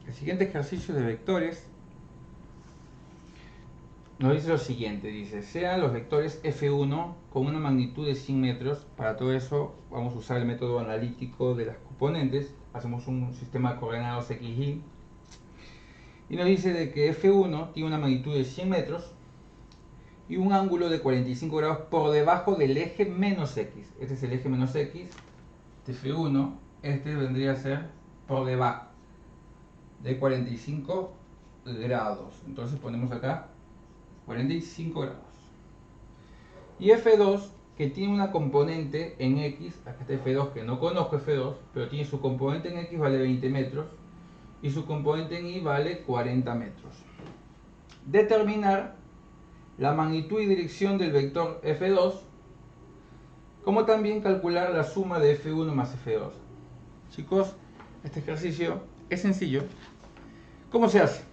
El siguiente ejercicio de vectores nos dice lo siguiente, dice, sean los vectores F1 con una magnitud de 100 metros. Para todo eso vamos a usar el método analítico de las componentes. Hacemos un sistema de coordenadas XY y nos dice de que F1 tiene una magnitud de 100 metros y un ángulo de 45 grados por debajo del eje menos X. Este es el eje menos X, este F1, este vendría a ser por debajo de 45 grados. Entonces ponemos acá 45 grados. Y F2, que tiene una componente en X, acá está F2, que no conozco F2, pero tiene su componente en X, vale 20 metros, y su componente en Y vale 40 metros. Determinar la magnitud y dirección del vector F2, como también calcular la suma de F1 más F2. Chicos, este ejercicio es sencillo. ¿Cómo se hace?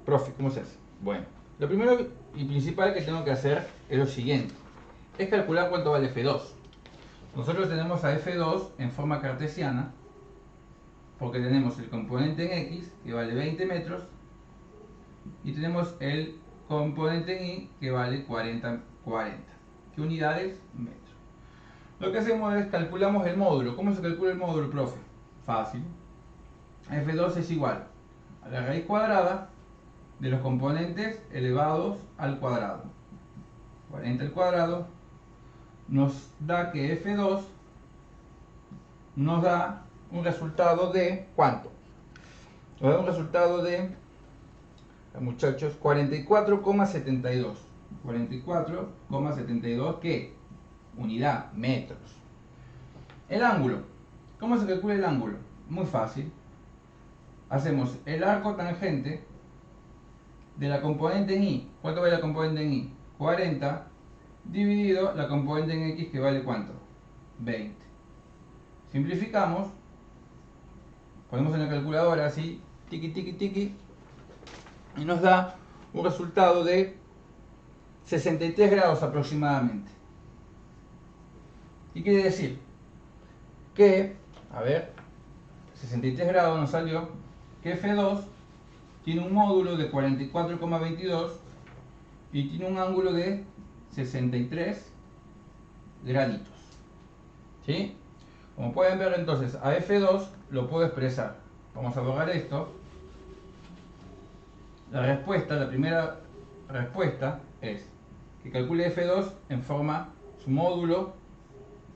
Profe, ¿cómo se hace? Bueno, lo primero y principal que tengo que hacer es lo siguiente. Es calcular cuánto vale F2. Nosotros tenemos a F2 en forma cartesiana, porque tenemos el componente en X, que vale 20 metros, y tenemos el componente en Y, que vale 40. ¿Qué unidades? Metros. Lo que hacemos es calculamos el módulo. ¿Cómo se calcula el módulo, profe? Fácil. F2 es igual a la raíz cuadrada de los componentes elevados al cuadrado. 40 al cuadrado nos da que F2 nos da un resultado de ¿cuánto? Nos da un resultado de, muchachos, 44,72. 44,72, ¿qué? Unidad, metros. El ángulo. ¿Cómo se calcula el ángulo? Muy fácil. Hacemos el arco tangente de la componente en Y. ¿Cuánto vale la componente en Y? 40 dividido la componente en X, que vale ¿cuánto? 20. Simplificamos, ponemos en la calculadora así, tiqui tiqui tiqui, y nos da un resultado de 63 grados aproximadamente. ¿Qué quiere decir? Que, a ver, 63 grados nos salió que F2 tiene un módulo de 44,22 y tiene un ángulo de 63 graditos. ¿Sí? Como pueden ver, entonces a F2 lo puedo expresar. Vamos a borrar esto. La primera respuesta es que calcule F2 en forma, su módulo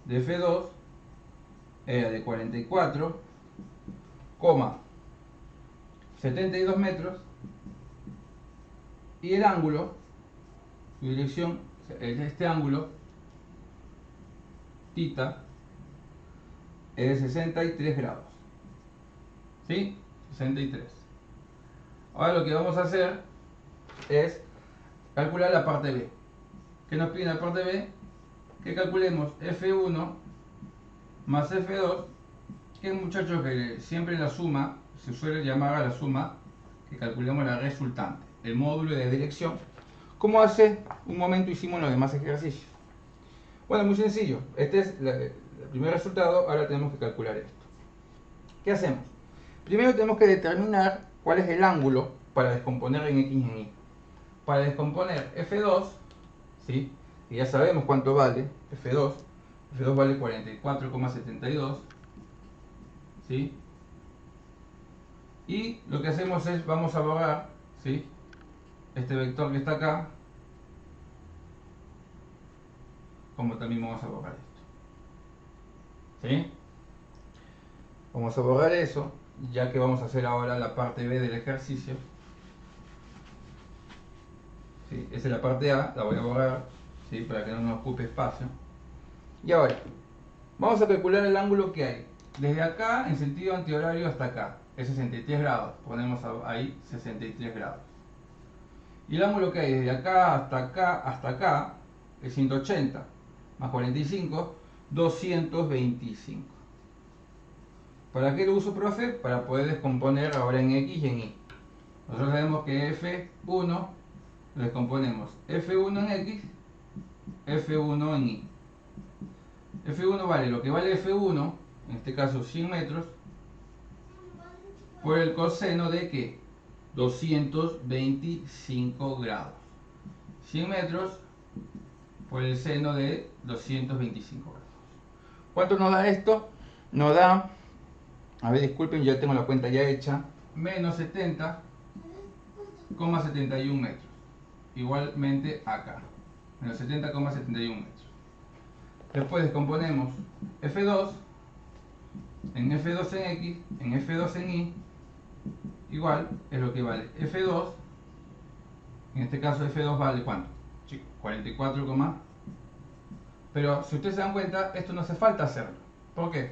de F2 era de 44,72 metros, y el ángulo, su dirección, este ángulo, θ, es de 63 grados. ¿Sí? 63. Ahora lo que vamos a hacer es calcular la parte B. ¿Qué nos pide la parte B? Que calculemos F1 más F2, que muchachos, que siempre la suma se suele llamar a la suma, que calculemos la resultante, el módulo de dirección, como hace un momento hicimos en los demás ejercicios. Bueno, muy sencillo. Este es el primer resultado. Ahora tenemos que calcular esto. ¿Qué hacemos? Primero tenemos que determinar cuál es el ángulo para descomponer en X y en Y. Para descomponer F2, ¿sí? Y ya sabemos cuánto vale F2. F2 vale 44,72, ¿sí? Y lo que hacemos es, vamos a borrar, ¿sí?, este vector que está acá, como también vamos a borrar esto. ¿Sí? Vamos a borrar eso, ya que vamos a hacer ahora la parte B del ejercicio. ¿Sí? Esa es la parte A, la voy a borrar, ¿sí?, para que no nos ocupe espacio. Y ahora, vamos a calcular el ángulo que hay desde acá en sentido antihorario hasta acá. Es 63 grados, ponemos ahí 63 grados. Y el ángulo que hay desde acá hasta acá es 180 más 45, 225. ¿Para qué lo uso, profe? Para poder descomponer ahora en X y en Y. Nosotros sabemos que F1 lo descomponemos F1 en X, F1 en Y. F1 vale lo que vale F1, en este caso 100 metros, por el coseno de ¿qué? 225 grados. 100 metros por el seno de 225 grados. ¿Cuánto nos da esto? Nos da, a ver, disculpen, ya tengo la cuenta ya hecha, menos 70,71 metros. Igualmente acá, menos 70,71 metros. Después descomponemos F2 en F2 en X, en F2 en Y, igual es lo que vale F2, en este caso F2 vale ¿cuánto? Chicos, 44, pero si ustedes se dan cuenta, esto no hace falta hacerlo. ¿Por qué?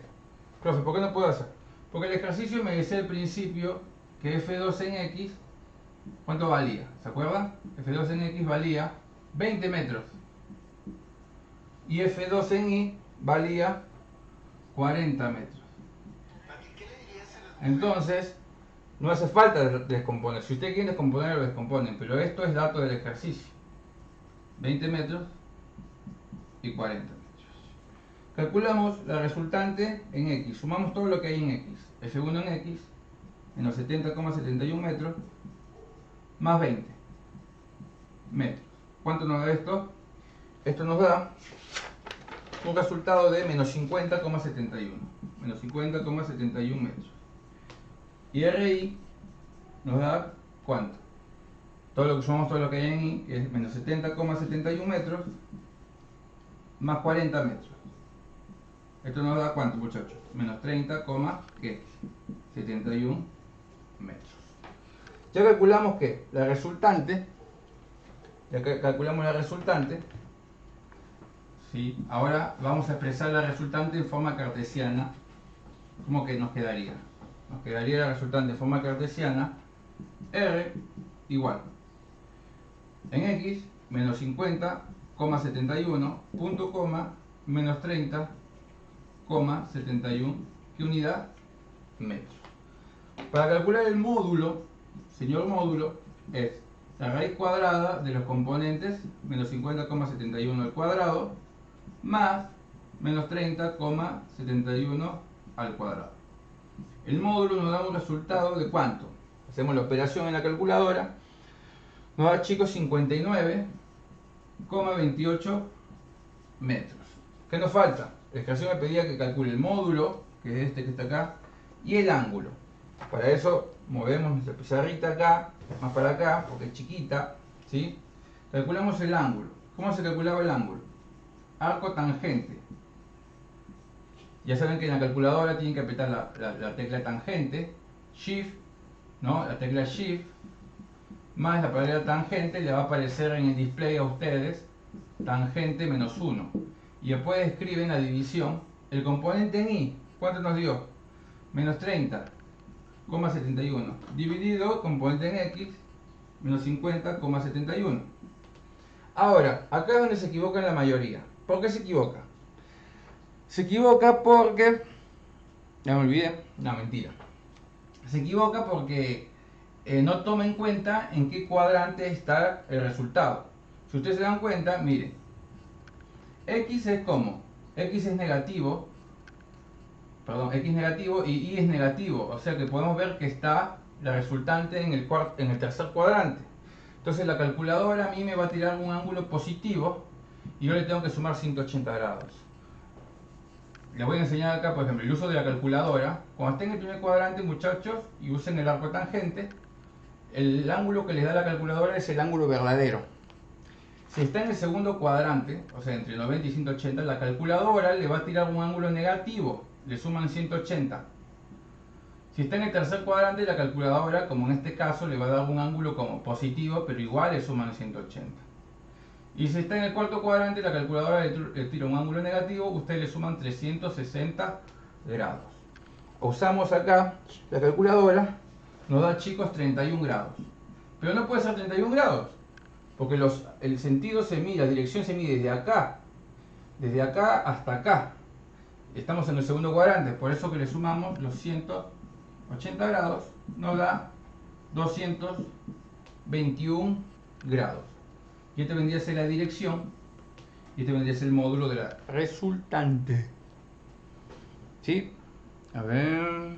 Profe, ¿por qué no puedo hacer? Porque el ejercicio me decía al principio que F2 en X, ¿cuánto valía? ¿Se acuerdan? F2 en X valía 20 metros. Y F2 en Y valía 40 metros. Entonces, no hace falta descomponer. Si ustedes quieren descomponer, lo descomponen. Pero esto es dato del ejercicio. 20 metros y 40 metros. Calculamos la resultante en X. Sumamos todo lo que hay en X. F1 en X, menos 70,71 metros, más 20 metros. ¿Cuánto nos da esto? Esto nos da un resultado de menos 50,71. Menos 50,71 metros. Y RI nos da ¿cuánto? Todo lo que sumamos todo lo que hay en Y, que es menos 70,71 metros, más 40 metros. Esto nos da ¿cuánto, muchachos? Menos 30,71 metros. Ya calculamos que la resultante, ¿sí? Ahora vamos a expresar la resultante en forma cartesiana. ¿Cómo que nos quedaría? Nos quedaría la resultante en forma cartesiana, R igual, en X, menos 50,71, punto coma, menos 30,71, ¿qué unidad? Metros. Para calcular el módulo, señor módulo, es la raíz cuadrada de los componentes, menos 50,71 al cuadrado, más menos 30,71 al cuadrado. El módulo nos da un resultado de ¿cuánto? Hacemos la operación en la calculadora. Nos da, chicos, 59,28 metros. ¿Qué nos falta? El ejercicio me pedía que calcule el módulo, que es este que está acá, y el ángulo. Para eso movemos nuestra pizarrita acá, más para acá, porque es chiquita, ¿sí? Calculamos el ángulo. ¿Cómo se calculaba el ángulo? Arco tangente. Ya saben que en la calculadora tienen que apretar la tecla tangente, Shift, ¿no? La tecla Shift, más la palabra tangente, le va a aparecer en el display a ustedes, tangente menos 1. Y después escriben la división, el componente en Y, ¿cuánto nos dio? Menos 30,71, dividido componente en X, menos 50,71. Ahora, acá es donde se equivocan la mayoría. ¿Por qué se equivoca? Se equivoca porque... ya me olvidé. No, mentira. Se equivoca porque no toma en cuenta en qué cuadrante está el resultado. Si ustedes se dan cuenta, miren. X es como, X es negativo, perdón, X negativo y Y es negativo. O sea que podemos ver que está la resultante en el tercer cuadrante. Entonces la calculadora a mí me va a tirar un ángulo positivo y yo le tengo que sumar 180 grados. Les voy a enseñar acá, por ejemplo, el uso de la calculadora. Cuando estén en el primer cuadrante, muchachos, y usen el arco tangente, el ángulo que les da la calculadora es el ángulo verdadero. Si está en el segundo cuadrante, o sea, entre 90 y 180, la calculadora le va a tirar un ángulo negativo, le suman 180. Si está en el tercer cuadrante, la calculadora, como en este caso, le va a dar un ángulo como positivo, pero igual le suman 180. Y si está en el cuarto cuadrante, la calculadora le tira un ángulo negativo, ustedes le suman 360 grados. Usamos acá la calculadora, nos da, chicos, 31 grados. Pero no puede ser 31 grados, porque el sentido se mide, la dirección se mide desde acá hasta acá. Estamos en el segundo cuadrante, por eso que le sumamos los 180 grados, nos da 221 grados. Y este vendría a ser la dirección y este vendría a ser el módulo de la resultante. ¿Sí? A ver...